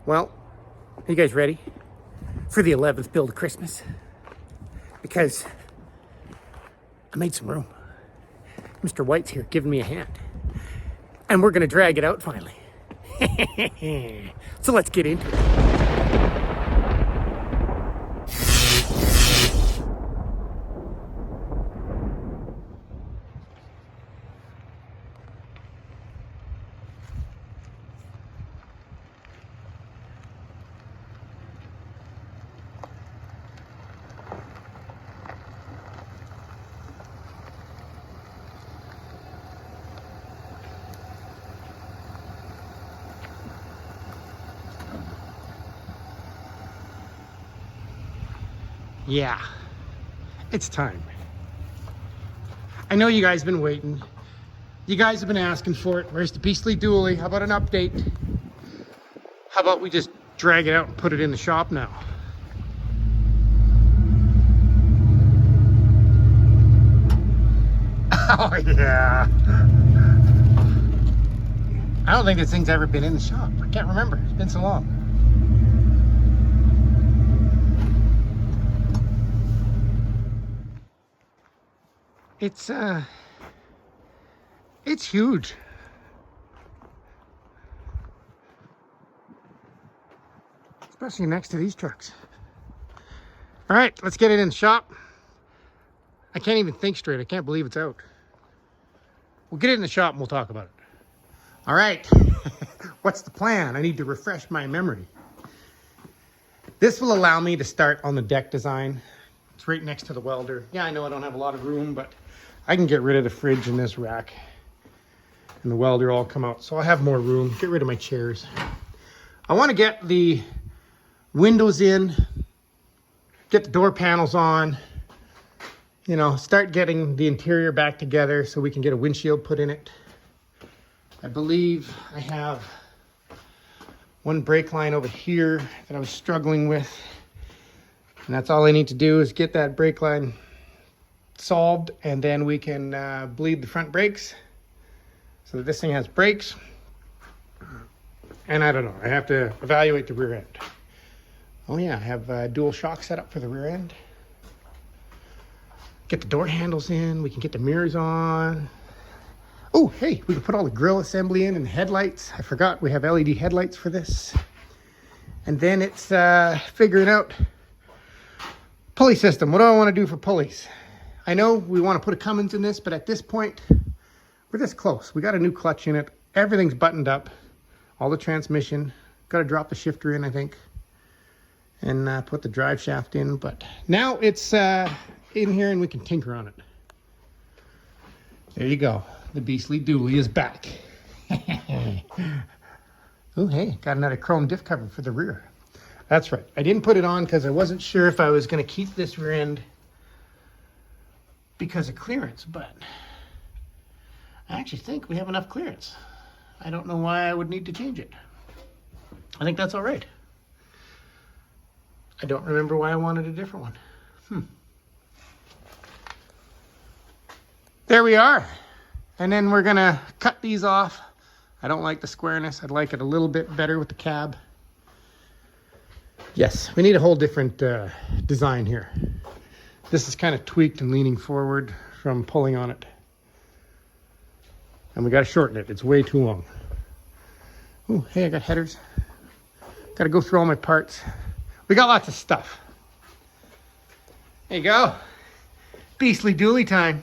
Well, are you guys ready for the 11th build of Christmas? Because I made some room. Mr. White's here giving me a hand. And we're gonna drag it out finally. So let's get into it. Yeah, it's time. I know you guys have been waiting. You guys have been asking for it. Where's the beastly dually? How about an update? How about we just drag it out and put it in the shop now? Oh yeah. I don't think this thing's ever been in the shop. I can't remember. It's been so long. It's huge. Especially next to these trucks. All right, let's get it in the shop. I can't even think straight. I can't believe it's out. We'll get it in the shop and we'll talk about it. All right, what's the plan? I need to refresh my memory. This will allow me to start on the deck design. It's right next to the welder. Yeah, I know I don't have a lot of room, but I can get rid of the fridge in this rack and the welder all come out. So I'll have more room, get rid of my chairs. I want to get the windows in, get the door panels on, you know, start getting the interior back together so we can get a windshield put in it. I believe I have one brake line over here that I was struggling with. And that's all I need to do is get that brake line solved, and then we can bleed the front brakes so that this thing has brakes. And I don't know, I have to evaluate the rear end. Oh yeah, I have dual shock set up for the rear end. Get the door handles in, we can get the mirrors on. Oh, hey, we can put all the grill assembly in and the headlights. I forgot we have LED headlights for this. And then it's figuring out pulley system. What do I want to do for pulleys? I know we want to put a Cummins in this, but at this point, we're this close. We got a new clutch in it. Everything's buttoned up. All the transmission. Got to drop the shifter in, I think. And put the drive shaft in. But now it's in here and we can tinker on it. There you go. The beastly dually is back. Oh, hey, got another chrome diff cover for the rear. That's right. I didn't put it on because I wasn't sure if I was going to keep this rear end because of clearance, but I actually think we have enough clearance. I don't know why I would need to change it. I think that's all right. I don't remember why I wanted a different one. There we are. And then we're gonna cut these off. I don't like the squareness. I'd like it a little bit better with the cab. Yes, we need a whole different design here. This is kind of tweaked and leaning forward from pulling on it. And we got to shorten it. It's way too long. Oh, hey, I got headers. Got to go through all my parts. We got lots of stuff. There you go. Beastly dually time.